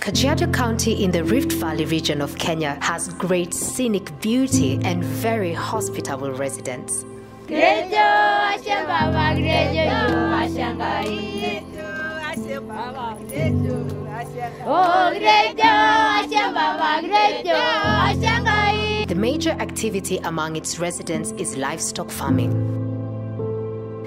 Kajiado County in the Rift Valley region of Kenya has great scenic beauty and very hospitable residents. The major activity among its residents is livestock farming.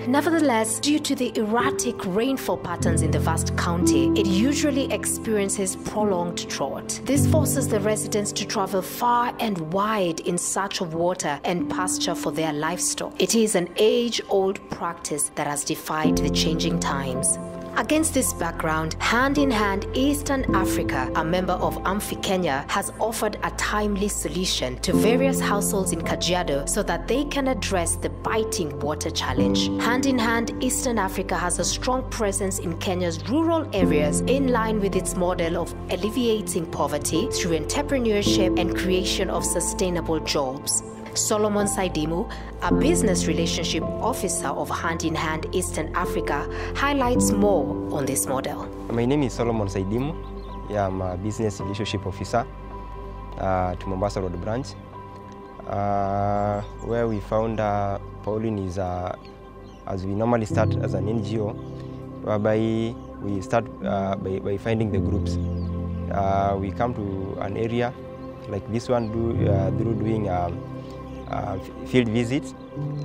Nevertheless, due to the erratic rainfall patterns in the vast county, it usually experiences prolonged drought. This forces the residents to travel far and wide in search of water and pasture for their livestock. It is an age-old practice that has defied the changing times. Against this background, Hand in Hand Eastern Africa, a member of AMFI-KENYA, has offered a timely solution to various households in Kajiado so that they can address the biting water challenge. Hand in Hand Eastern Africa has a strong presence in Kenya's rural areas in line with its model of alleviating poverty through entrepreneurship and creation of sustainable jobs. Solomon Saidimu, a business relationship officer of Hand in Hand Eastern Africa, highlights more on this model. My name is Solomon Saidimu. I'm a business relationship officer to Mombasa Road branch, where we found Pauline is, as we normally start as an NGO, whereby we start by finding the groups. We come to an area like this one through doing field visits,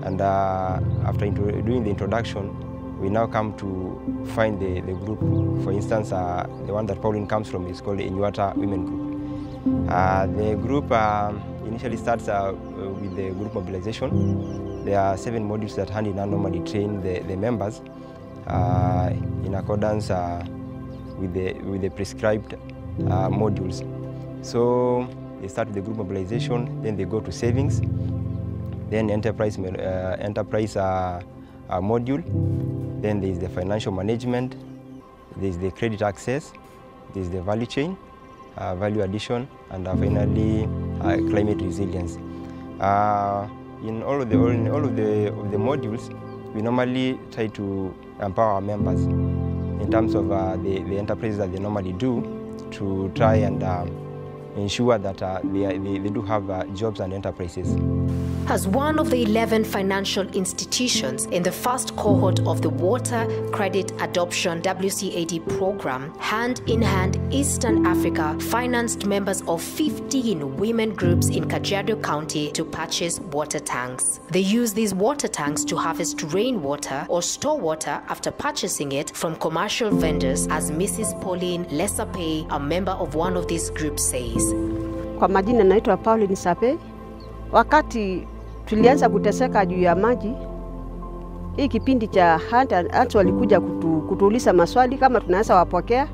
and after doing the introduction, we now come to find the group. For instance, the one that Pauline comes from is called the Inyuata Women Group. The group initially starts with the group mobilization. There are 7 modules that Hand in Hand normally train the members in accordance with the prescribed modules. So they start with the group mobilization, then they go to savings, then enterprise module, then there is the financial management, there is the credit access, there is the value chain, value addition, and finally climate resilience. In all of the modules, we normally try to empower our members in terms of the enterprises that they normally do, to try and ensure that they do have jobs and enterprises. As one of the 11 financial institutions in the first cohort of the Water Credit Adoption WCAD program, Hand in Hand Eastern Africa financed members of 15 women groups in Kajiado County to purchase water tanks. They use these water tanks to harvest rainwater or store water after purchasing it from commercial vendors, as Mrs. Pauline Lesape, a member of one of these groups, says. Kwa majina naitwa Pauline Lesape. Wakati tulianza kuteseka juu ya maji, hii kipindi cha Hand walikuja kutuuliza maswali kama tunaweza wapokea,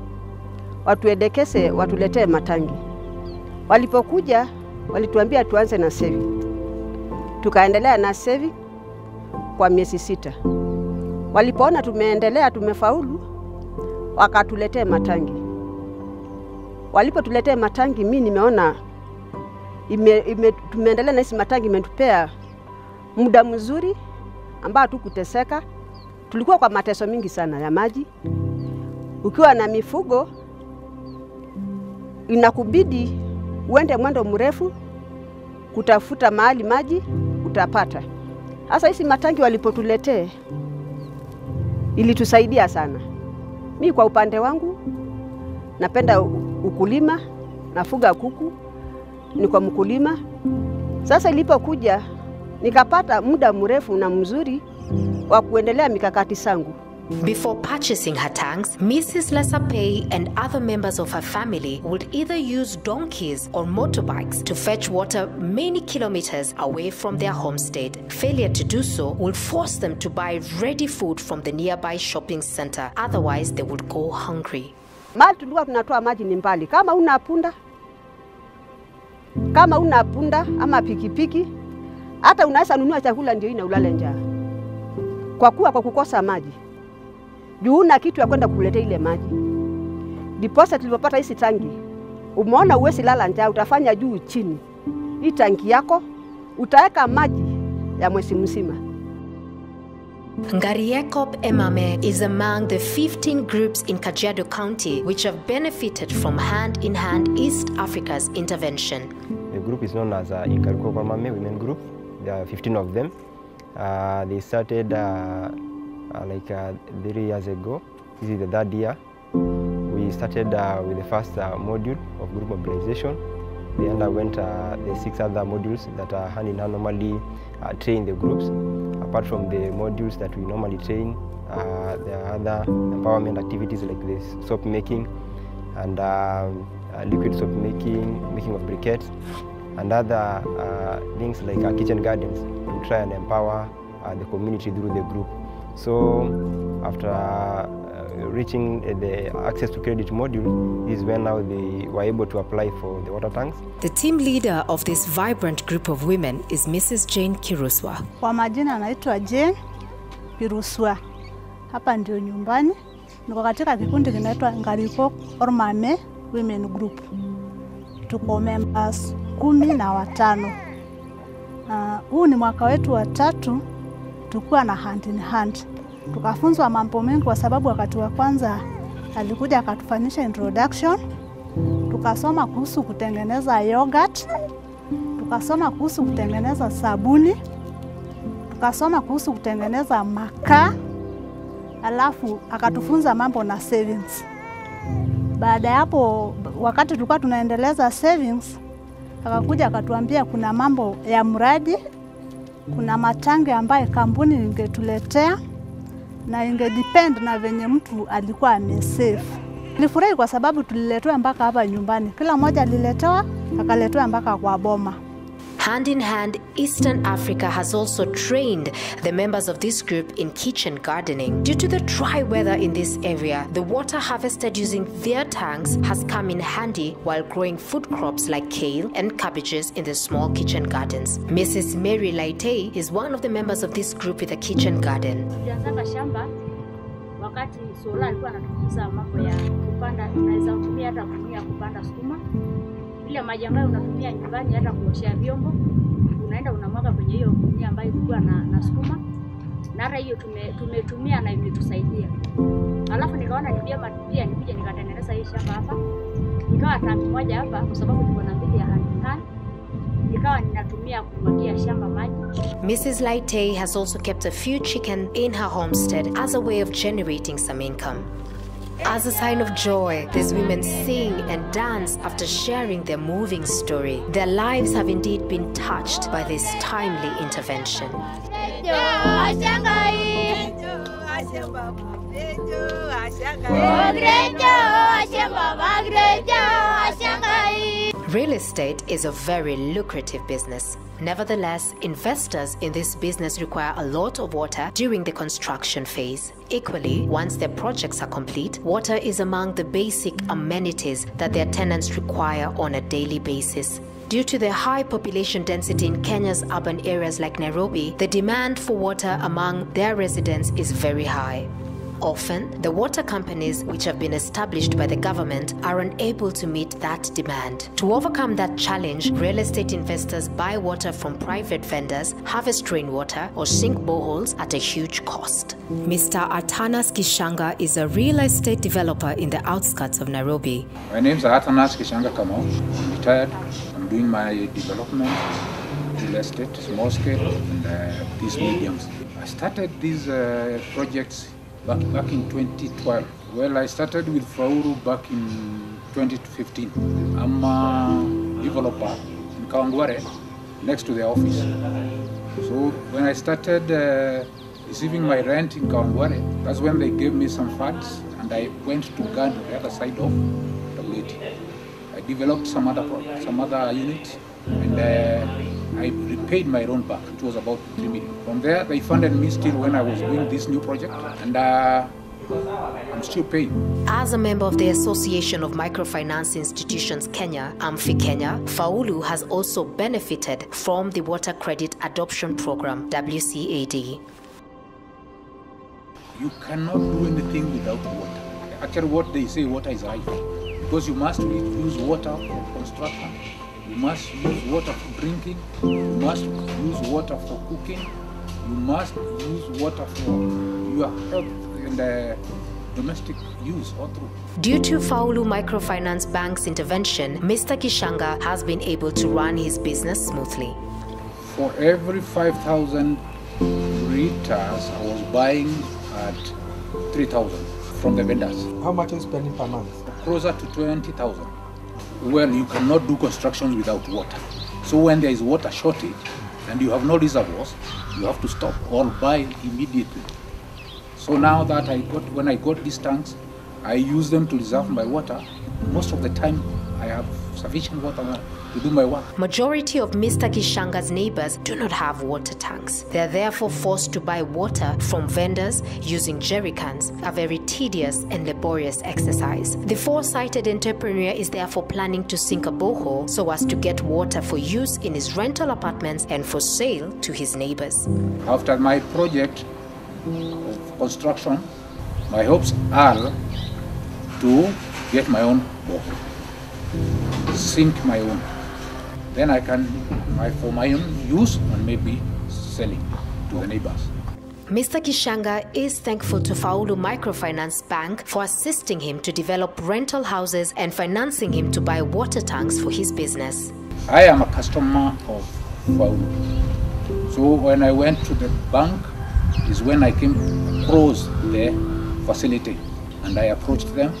watuedekeze, watuletee matangi. Walipokuja walituambia tuanze na saving. Tukaendelea na saving kwa miezi 6. Walipoona tumeendelea, tumefaulu, wakatuletea matangi. Walipotuletea matangi, mimi nimeona tumeendelea na hizi matangi, imetupea muda mzuri ambao tukuteseka. Tulikuwa kwa mateso mingi sana ya maji. Ukiwa na mifugo inakubidi uende mwendo mrefu kutafuta mahali maji utapata. Sasa hizi matangi walipotuletea ilitusaidia sana. Mimi kwa upande wangu napenda ukulima, nafuga kuku, ni kwa mkulima. Sasa ilipokuja nikapata muda mrefu na mzuri wa kuendelea mikakati zangu. Before purchasing her tanks, Mrs. Lesape and other members of her family would either use donkeys or motorbikes to fetch water many kilometers away from their homestead. Failure to do so would force them to buy ready food from the nearby shopping center. Otherwise, they would go hungry. Mahali tulikuwa tunatoa maji ni mbali. Kama una punda ama pikipiki, hata unaweza nunua chakula ndio ina ulale njaa. Kwa kukosa maji. Juu una kitu ya kwenda kuletea ile maji. Deposit tulipopata hizi tangi, umeona uwezi lala njaa, utafanya juu chini. Hii tangi yako utaweka maji ya mwezi mzima. Ngariekop Emame is among the 15 groups in Kajiado County which have benefited from Hand-in-Hand East Africa's intervention. The group is known as Ngariekop Emame Women Group. There are 15 of them. They started 3 years ago. This is the 3rd year. We started with the first module of group mobilization. They underwent the 6 other modules that are hand-in-hand normally train the groups. Apart from the modules that we normally train, there are other empowerment activities like this soap making and liquid soap making of briquettes, and other things like kitchen gardens to try and empower the community through the group. So after reaching the access to credit module, is when now they were able to apply for the water tanks. The team leader of this vibrant group of women is Mrs. Jane Kiruswa. Kwa majina anaitwa Jane Kiruswa. Hapa ndio nyumbani. Niko katika kikundi kinaitwa Ngariekop Emame Women Group. Tuko members 15. Huu ni mwaka wetu wa 3 tukuwa na hand in hand. Tukafunzwa mambo mengi kwa sababu wakati wa kwanza alikuja akatufanyisha introduction. Tukasoma kuhusu kutengeneza yogurt, tukasoma kuhusu kutengeneza sabuni, tukasoma kuhusu kutengeneza makaa, alafu akatufunza mambo na savings. Baada ya hapo, wakati tulikuwa tunaendeleza savings, akakuja akatuambia kuna mambo ya mradi, kuna matangi ambayo kampuni ingetuletea na ingedepend na venye mtu alikuwa amesave. Nilifurahi kwa sababu tuliletewa mpaka hapa nyumbani. Kila mmoja aliletewa, akaletewa mpaka kwa boma. Hand in Hand Eastern Africa has also trained the members of this group in kitchen gardening. Due to the dry weather in this area, the water harvested using their tanks has come in handy while growing food crops like kale and cabbages in the small kitchen gardens. Mrs. Mary Laitei is one of the members of this group with a kitchen garden. Wakati sola alikuwa anatufunza mambo ya kupanda, unaweza kutumia hata kutumia kupanda sukuma. Ile maji ambayo unatumia nyumbani hata kuoshea vyombo, unaenda unamwaga kwenye hiyo gunia ambayo ilikuwa na sukuma. Na hata hiyo tumetumia na imetusaidia. Alafu nikaona ni vyema pia nikuje nikatengeneza hii shamba hapa. Nikawa tanki moja hapa kwa sababu tuko na mbili ya hand-in-hand. Nikawa ninatumia kumwagia shamba maji. Mrs. Laitei has also kept a few chicken in her homestead as a way of generating some income. As a sign of joy, these women sing and dance after sharing their moving story. Their lives have indeed been touched by this timely intervention. Real estate is a very lucrative business. Nevertheless, investors in this business require a lot of water during the construction phase. Equally, once their projects are complete, water is among the basic amenities that their tenants require on a daily basis. Due to the high population density in Kenya's urban areas like Nairobi, the demand for water among their residents is very high. Often, the water companies which have been established by the government are unable to meet that demand. To overcome that challenge, real estate investors buy water from private vendors, harvest rainwater, or sink boreholes at a huge cost. Mr. Atanas Kishanga is a real estate developer in the outskirts of Nairobi. My name is Atanas Kishanga Kamau. I'm retired. I'm doing my development, real estate, small scale, and these mediums. I started these projects back in 2012. Well, I started with Fauru back in 2015. I'm a developer in Kawangware, next to the office. So when I started receiving my rent in Kawangware, that's when they gave me some funds, and I went to Ghana, the other side of WT. I developed some other unit, and I repaid my loan back. It was about 3 million. From there, they funded me still when I was doing this new project, and I'm still paying. As a member of the Association of Microfinance Institutions Kenya, AMFI-KENYA, Faulu has also benefited from the Water Credit Adoption Program, WCAD. You cannot do anything without water. Actually, what they say, water is life, because you must use water for construction. You must use water for drinking, you must use water for cooking, You must use water for your health and domestic use all through. Due to Faulu Microfinance Bank's intervention, Mr. Kishanga has been able to run his business smoothly. For every 5,000 liters, I was buying at 3,000 from the vendors. How much are you spending per month? Closer to 20,000. Well, you cannot do construction without water. So when there is water shortage and you have no reservoirs, you have to stop or buy immediately. So now that when I got these tanks, I use them to reserve my water. Most of the time, I have sufficient water to do my work. Majority of Mr. Kishanga's neighbors do not have water tanks. They are therefore forced to buy water from vendors using jerry cans, a very tedious and laborious exercise. The foresighted entrepreneur is therefore planning to sink a borehole so as to get water for use in his rental apartments and for sale to his neighbors. After my project of construction, my hopes are to get my own borehole, sink my own. Then I can, for my own use, and maybe selling to the neighbors. Mr. Kishanga is thankful to Faulu Microfinance Bank for assisting him to develop rental houses and financing him to buy water tanks for his business. I am a customer of Faulu. So when I went to the bank is when I came across the facility and I approached them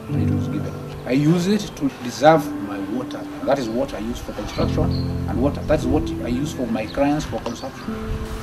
and it was given. I use it to reserve my water. That is what I use for construction, and that is what I use for my clients for consumption.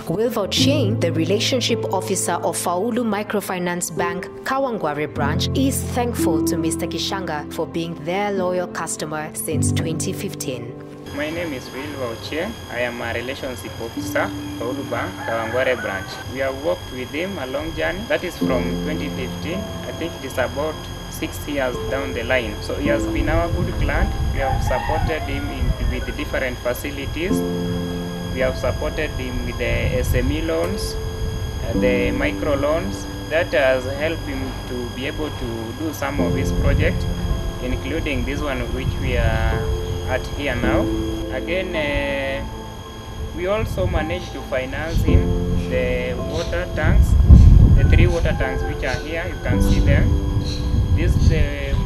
Wilva Ochieng, the relationship officer of Faulu Microfinance Bank Kawangware branch, is thankful to Mr. Kishanga for being their loyal customer since 2015. My name is Wilva Ochieng. I am a relationship officer, Faulu Bank Kawangware branch. We have worked with him a long journey. That is from 2015. I think it is about 6 years down the line. So he has been our good client. We have supported him with different facilities. We have supported him with the SME loans, the micro loans. That has helped him to be able to do some of his projects, including this one which we are at here now. Again, we also managed to finance him the water tanks, the 3 water tanks which are here. You can see them. This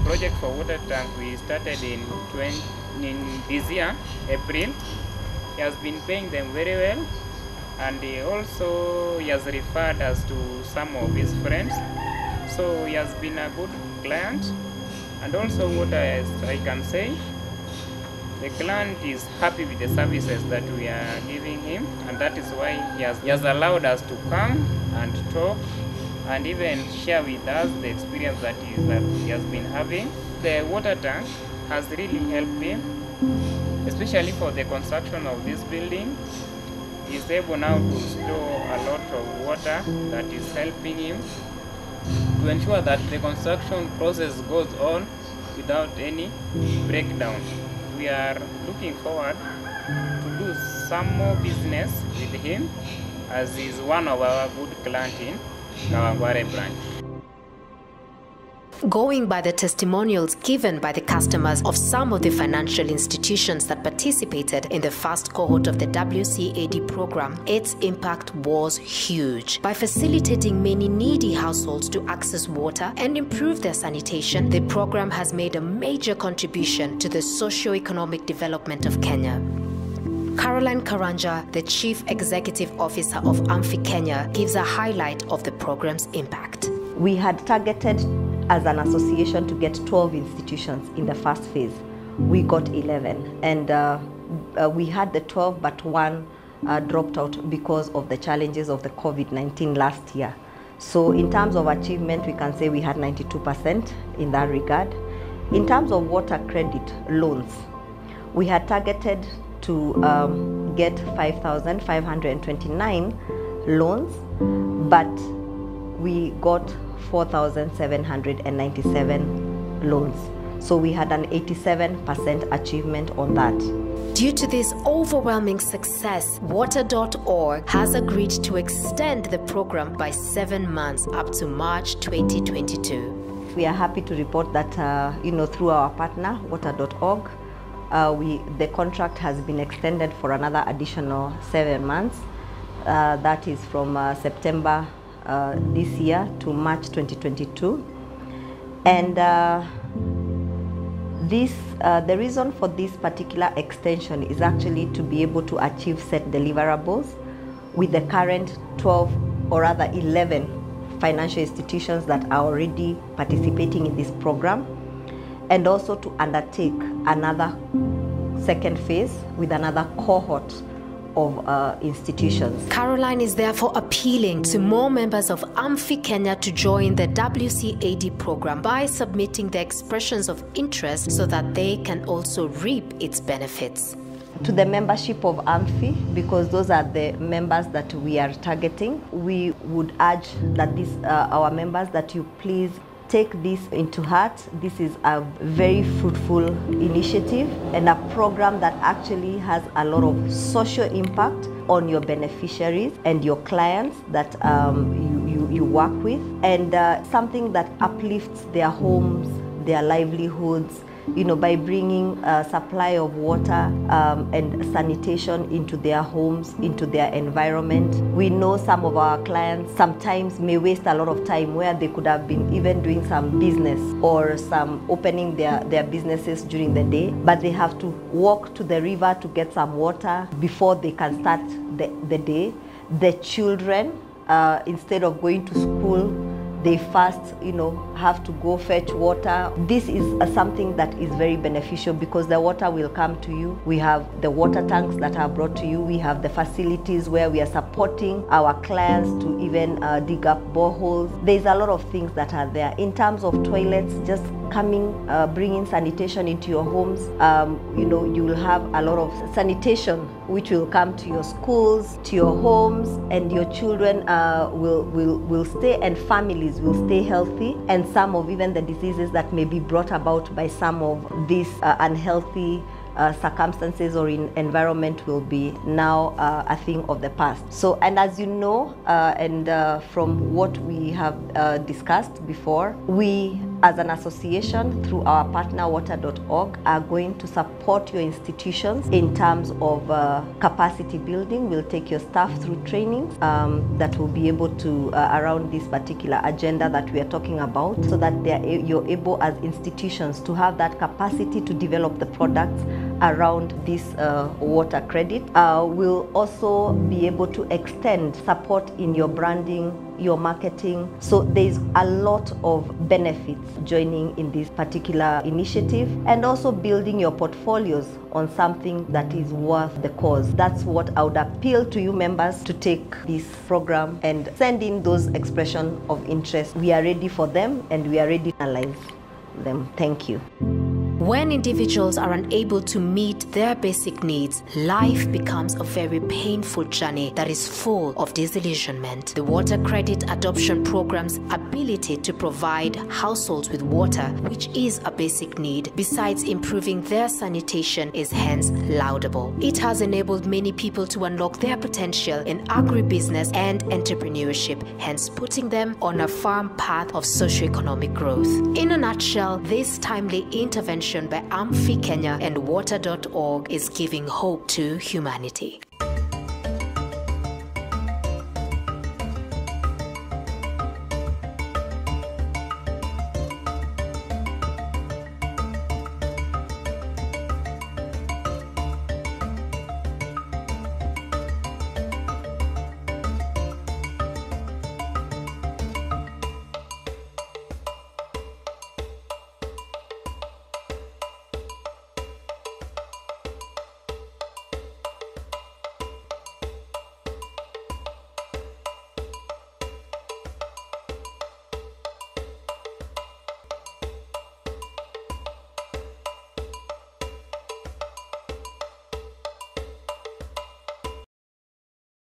project for water tank we started in this year, April. He has been paying them very well, and he has referred us to some of his friends. So he has been a good client, and also what I can say, the client is happy with the services that we are giving him, and that is why he has allowed us to come and talk and even share with us the experience that he has been having. The water tank has really helped him, especially for the construction of this building. He is able now to store a lot of water that is helping him to ensure that the construction process goes on without any breakdown. We are looking forward to do some more business with him, as he is one of our good clients in Kawangware branch. Going by the testimonials given by the customers of some of the financial institutions that participated in the first cohort of the WCAD program, its impact was huge. By facilitating many needy households to access water and improve their sanitation, the program has made a major contribution to the socio-economic development of Kenya. Caroline Karanja, the Chief Executive Officer of AMFI-KENYA, gives a highlight of the program's impact. We had targeted as an association to get 12 institutions in the first phase. We got 11, and we had the 12, but one dropped out because of the challenges of the COVID-19 last year. So in terms of achievement, we can say we had 92% in that regard. In terms of water credit loans, we had targeted to get 5,529 loans, but we got 4,797 loans. So we had an 87% achievement on that. Due to this overwhelming success, Water.org has agreed to extend the program by 7 months up to March 2022. We are happy to report that through our partner, Water.org, the contract has been extended for another additional 7 months that is from September this year to March 2022. And the reason for this particular extension is actually to be able to achieve set deliverables with the current 12 or rather 11 financial institutions that are already participating in this program, and also to undertake another second phase with another cohort of institutions. Caroline is therefore appealing to more members of AMFI-KENYA to join the WCAD program by submitting their expressions of interest so that they can also reap its benefits. To the membership of AMFI, because those are the members that we are targeting, we would urge that our members that you please take this into heart. This is a very fruitful initiative and a program that actually has a lot of social impact on your beneficiaries and your clients that you work with, and something that uplifts their homes, their livelihoods, you know, by bringing a supply of water and sanitation into their homes, into their environment. We know some of our clients sometimes may waste a lot of time where they could have been even doing some business or some opening their businesses during the day, but they have to walk to the river to get some water before they can start the day. The children, instead of going to school, they first, have to go fetch water. This is something that is very beneficial because the water will come to you. We have the water tanks that are brought to you. We have the facilities where we are supporting our clients to even dig up boreholes. There's a lot of things that are there. In terms of toilets, just coming, bringing sanitation into your homes, you will have a lot of sanitation which will come to your schools, to your homes, and your children will stay, and families will stay healthy, and some of even the diseases that may be brought about by some of these unhealthy circumstances or environment will be now a thing of the past. So, and as you know, from what we have discussed before, we as an association through our partner water.org are going to support your institutions in terms of capacity building. We'll take your staff through trainings that will be able to around this particular agenda that we are talking about, so that you're able as institutions to have that capacity to develop the products around this water credit. We'll also be able to extend support in your branding, your marketing. So there's a lot of benefits joining in this particular initiative, and also building your portfolios on something that is worth the cause. That's what I would appeal to you members to take this program and send in those expressions of interest. We are ready for them and we are ready to analyze them. Thank you. When individuals are unable to meet their basic needs, life becomes a very painful journey that is full of disillusionment. The Water Credit Adoption Program's ability to provide households with water, which is a basic need, besides improving their sanitation, is hence laudable. It has enabled many people to unlock their potential in agribusiness and entrepreneurship, hence putting them on a firm path of socioeconomic growth. In a nutshell, this timely intervention by AMFI-KENYA and water.org is giving hope to humanity.